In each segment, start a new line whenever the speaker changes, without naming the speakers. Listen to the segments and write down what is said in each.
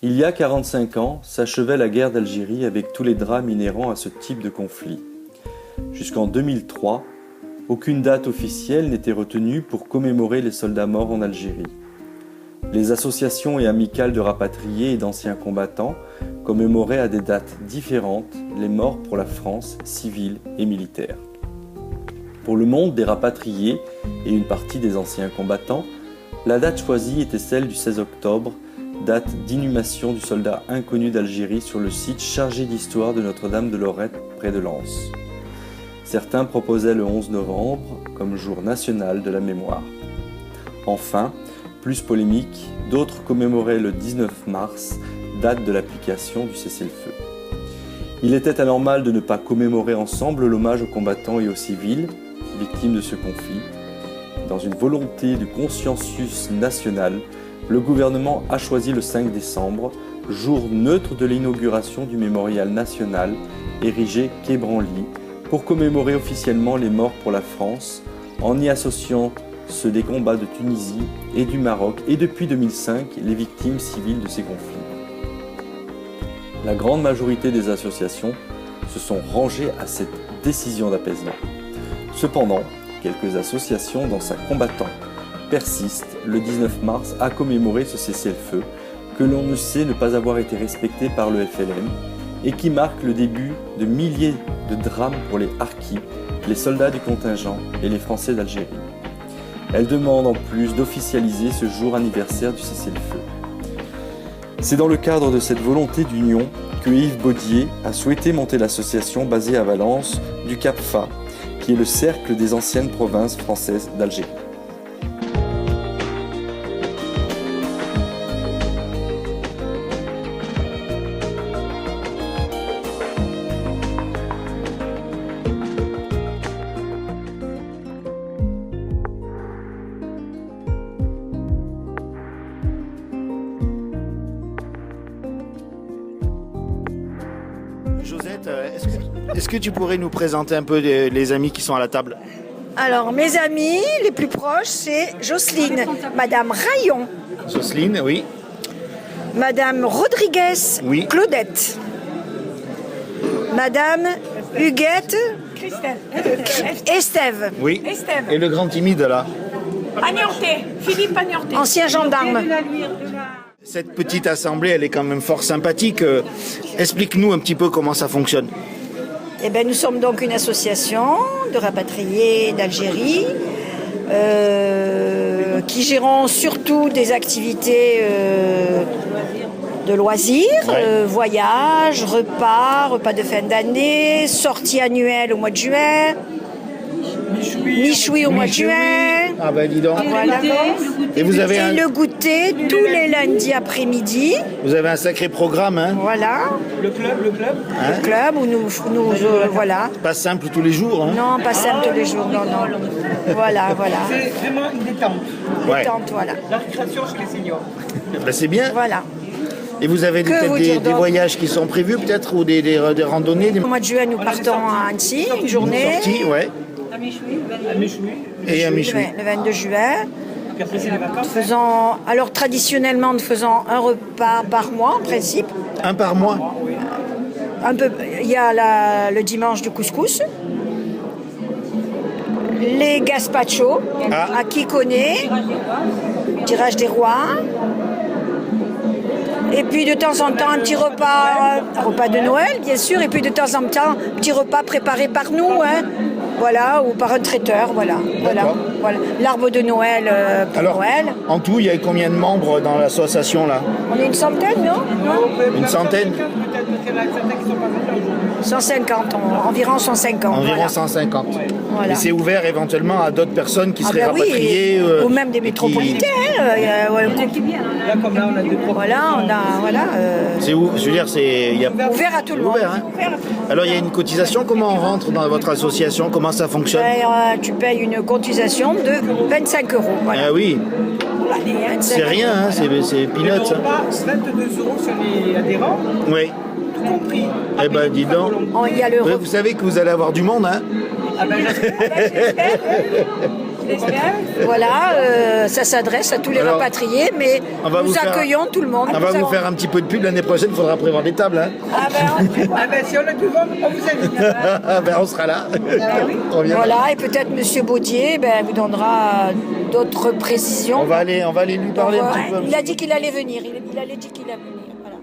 Il y a 45 ans, s'achevait la guerre d'Algérie avec tous les drames inhérents à ce type de conflit. Jusqu'en 2003, aucune date officielle n'était retenue pour commémorer les soldats morts en Algérie. Les associations et amicales de rapatriés et d'anciens combattants commémoraient à des dates différentes les morts pour la France, civile et militaire. Pour le monde des rapatriés et une partie des anciens combattants, la date choisie était celle du 16 octobre, date d'inhumation du soldat inconnu d'Algérie sur le site chargé d'histoire de Notre-Dame de Lorette près de Lens. Certains proposaient le 11 novembre comme jour national de la mémoire. Enfin, plus polémique, d'autres commémoraient le 19 mars, date de l'application du cessez-le-feu. Il était anormal de ne pas commémorer ensemble l'hommage aux combattants et aux civils, victimes de ce conflit. Dans une volonté de consensus national, le gouvernement a choisi le 5 décembre, jour neutre de l'inauguration du mémorial national érigé quai Branly, pour commémorer officiellement les morts pour la France, en y associant ceux des combats de Tunisie et du Maroc et depuis 2005 les victimes civiles de ces conflits. La grande majorité des associations se sont rangées à cette décision d'apaisement. Cependant, quelques associations d'anciens combattants persistent le 19 mars à commémorer ce cessez-le-feu que l'on ne sait ne pas avoir été respecté par le FLN et qui marque le début de milliers de drames pour les harkis, les soldats du contingent et les Français d'Algérie. Elle demande en plus d'officialiser ce jour anniversaire du cessez-le-feu. C'est dans le cadre de cette volonté d'union que Yves Baudier a souhaité monter l'association basée à Valence du CAPFA, qui est le cercle des anciennes provinces françaises d'Algérie.
Josette, est-ce que tu pourrais nous présenter un peu les amis qui sont à la table?
Alors, mes amis les plus proches, c'est Jocelyne, Madame Rayon,
Jocelyne, oui.
Madame Rodriguez,
Oui.
Claudette, Madame Huguette, Estève,
Oui.
Estève.
Et le grand timide là?
Agnorté, Philippe Agnorté.
ancien gendarme.
Cette petite assemblée, elle est quand même fort sympathique. Explique-nous un petit peu comment ça fonctionne.
Eh bien, nous sommes donc une association de rapatriés d'Algérie qui gérons surtout des activités de loisirs,
Ouais.
voyages, repas de fin d'année, sorties annuelles au mois de juin, Michoui au mois de juin.
Ah ben dis donc.
Voilà.
Et vous avez
Et le goûter tous les lundis après-midi.
un sacré programme, hein?
Voilà.
Le
Club où nous voilà.
Pas simple tous les jours, hein?
Non, pas simple tous les jours, non. Voilà.
C'est vraiment une détente.
Ouais.
Détente, voilà.
La récréation chez les seniors.
Ben, c'est bien.
Voilà.
Et vous avez
Que
peut-être
vous
des
dire donc
voyages qui sont prévus peut-être ou des randonnées, des
Au mois de juin, nous partons à Annecy, une journée.
sorties, ouais.
À Méchoui.
Et à
Le
Michoui.
22 juin.
Puis après, c'est les vacances.
Alors traditionnellement, nous faisons un repas par mois en principe.
Un par mois.
Il y a le dimanche du couscous, les gazpacho,
Ah.
à qui connaît, tirage des rois. Et puis de temps en temps, un repas de Noël, bien sûr. Et puis de temps en temps, un petit repas préparé par nous, hein. Voilà, ou par un traiteur, voilà. L'arbre de Noël pour
Alors,
Noël.
en tout, il y a combien de membres dans l'association là?
On est une centaine, non
Une centaine?
Peut-être qu'il y en a certains qui sont pas venus aujourd'hui.
150, environ 150.
Environ
voilà.
150.
Voilà.
Et c'est ouvert éventuellement à d'autres personnes qui
Ah
seraient
ben oui,
rapatriées.
ou même des
et qui-
métropolitains. Ouais,
Là, comme là, on a deux profils.
voilà,
C'est où? Je veux dire, il y a
ouvert à tout le monde.
ouvert, hein. Alors il y a une cotisation. Comment on rentre dans votre association? Comment ça fonctionne?
Tu payes une cotisation de 25 €. Voilà.
Ah oui,
Allez, 25
c'est rien, hein, c'est
Et le
peanuts. Hein.
repas, 22 € sur les adhérents,
Oui.
tout compris.
Eh ben dis donc.
Oh, il y a le
Ouais, vous savez que vous allez avoir du monde, hein?
Ah ben, j'espère.
Voilà, ça s'adresse à tous les
Alors,
rapatriés, mais
on va
nous
vous faire-
accueillons tout le monde.
On va vous faire un petit peu de pub l'année prochaine, il faudra prévoir des tables. Hein.
Ah ben,
Ah ben si on a tout le monde, on vous invite.
Ben, on sera là. On viendra.
voilà, et peut-être Monsieur Baudier vous donnera d'autres précisions.
On va aller lui parler un petit peu.
Il a dit qu'il allait venir. Il allait dire qu'il allait venir. Voilà.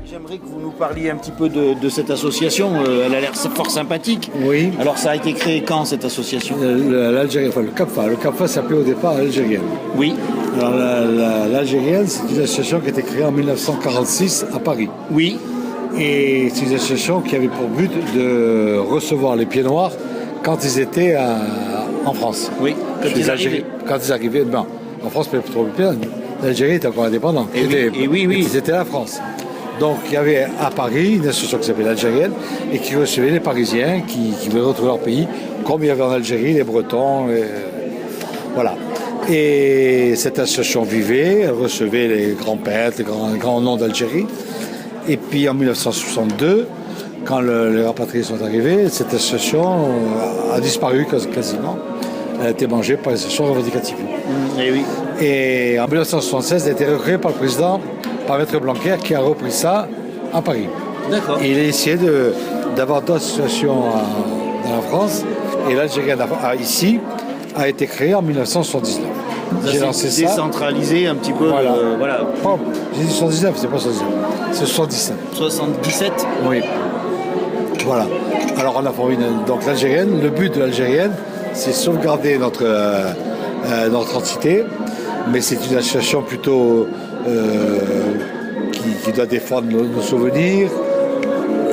J'aimerais que vous nous parliez un petit peu de cette association. Elle a l'air fort sympathique.
Oui.
Alors ça a été créé quand cette association?
L'Algérie, enfin le CAPFA. Le CAPFA s'appelait au départ Algérienne.
Oui.
Alors l'Algérienne, c'est une association qui a été créée en 1946 à Paris.
Oui.
Et c'est une association qui avait pour but de recevoir les pieds noirs quand ils étaient en France.
Oui.
Quand ils arrivaient, en France, mais trop bien. L'Algérie était encore indépendante.
Et oui.
C'était la France. Donc il y avait à Paris une association qui s'appelait l'Algérienne et qui recevait les Parisiens qui voulaient retrouver leur pays, comme il y avait en Algérie les Bretons. Voilà. Et cette association vivait, elle recevait les grands peintres, les grands noms d'Algérie. Et puis en 1962, quand les rapatriés sont arrivés, cette association a disparu quasiment. Elle a été mangée par les associations revendicatives.
Et oui.
Et en 1976, elle a été recréée par le président, par Maître Blanquer, qui a repris ça à Paris.
D'accord.
Et il a essayé d'avoir d'autres associations dans la France. Et l'Algérienne ici a été créée en 1979. J'ai lancé ça.
Décentralisé un petit peu.
Voilà.
Voilà.
Oh, j'ai dit 79, c'est pas 79. C'est 77.
77.
Oui. Voilà. Alors on a formé donc l'Algérienne. Le but de l'Algérienne, c'est sauvegarder notre entité, mais c'est une association plutôt qui doit défendre nos souvenirs,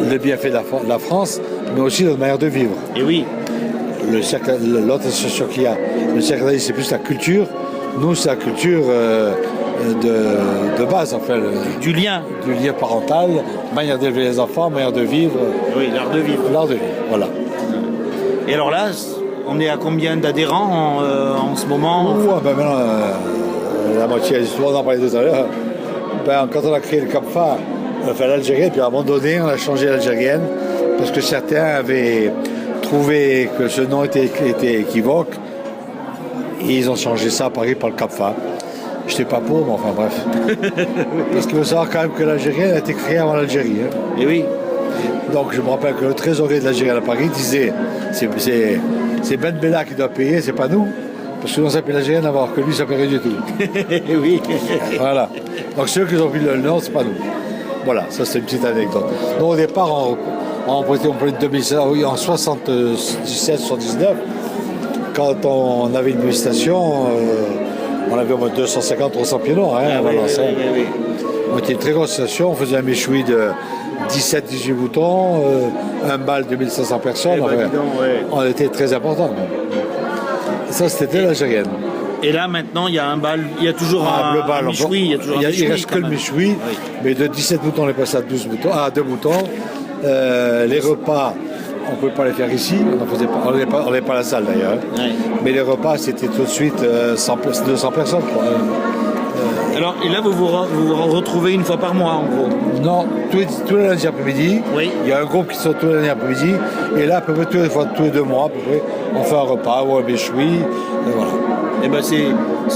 le bienfait de la France, mais aussi notre manière de vivre.
Et oui.
L'autre association qu'il y a, le cercle d'Ali, c'est plus la culture. Nous, c'est la culture de base, enfin.
Du lien.
Du lien parental, manière d'élever les enfants, manière de vivre.
Oui, l'art de vivre.
L'art de vivre, voilà.
Et alors là, on est à combien d'adhérents en ce moment?
Maintenant, la moitié, on en parlait tout à l'heure. Quand on a créé le CAPFA, enfin l'Algérienne, puis à un moment donné, on a changé l'Algérienne, parce que certains avaient trouvé que ce nom était équivoque, et ils ont changé ça à Paris par le CAPFA. Je n'étais pas pour, mais enfin bref. Parce qu'il faut savoir quand même que l'Algérienne a été créée avant l'Algérie. Hein.
Et oui.
Donc je me rappelle que le trésorier de l'Algérienne à Paris disait c'est Ben Bella qui doit payer, c'est pas nous. Parce que nous on s'appelle l'Algérienne alors que lui ça ne paierait du tout.
Et oui.
Voilà. Donc ceux qui ont pris le nom, c'est pas nous. Voilà, ça c'est une petite anecdote. Donc au départ, on parlait de 2016, oui, en 77-79, quand on avait une manifestation, on avait au moins 250-300 pieds noirs hein, à Valence.
Oui.
On était une très grosse station, on faisait un méchoui de 17-18 boutons, un bal de 1500 personnes. On était très important. Ça, c'était l'Algérienne.
Et là, maintenant, il y a un bal, il y a toujours
le bal,
un méchoui.
Il reste que le méchoui, mais de 17 boutons, on est passé à 2 boutons. Les repas, on ne pouvait pas les faire ici, on n'est pas à la salle d'ailleurs.
Ouais.
Mais les repas, c'était tout de suite 200 personnes. Quoi.
Alors, et là, vous vous retrouvez une fois par mois, en gros?
Non, tous les lundis après-midi.
Oui.
Il y a un groupe qui sort tous les lundis après-midi. Et là, à peu près tous les 2 mois, à peu près, on fait un repas ou un méchoui. Voilà.
Et ben c'est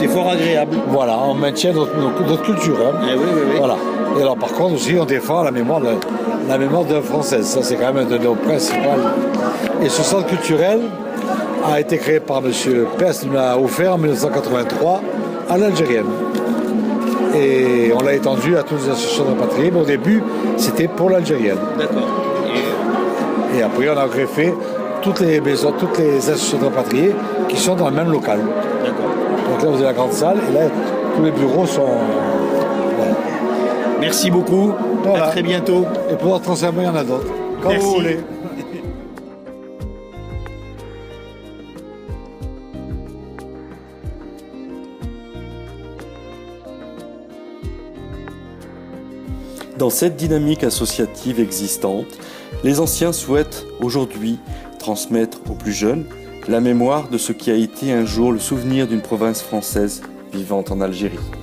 fort agréable.
Voilà, on maintient notre culture. Hein.
Oui.
Voilà. Et alors, par contre, aussi, on défend la mémoire de la française. Ça, c'est quand même un de nos principales. Et ce centre culturel a été créé par M. Pest, il l'a offert en 1983 à l'Algérienne. Et on l'a étendu à toutes les associations de rapatriés, mais au début, c'était pour l'Algérienne.
D'accord.
Et après, on a greffé toutes les maisons, toutes les associations de rapatriés qui sont dans le même local.
D'accord.
Donc là, vous avez la grande salle, et là, tous les bureaux sont... Voilà.
Merci beaucoup.
Voilà.
À très bientôt.
Et pour votre enseignement, il y en a d'autres. Quand
Merci.
vous voulez.
Dans cette dynamique associative existante, les anciens souhaitent aujourd'hui transmettre aux plus jeunes la mémoire de ce qui a été un jour le souvenir d'une province française vivant en Algérie.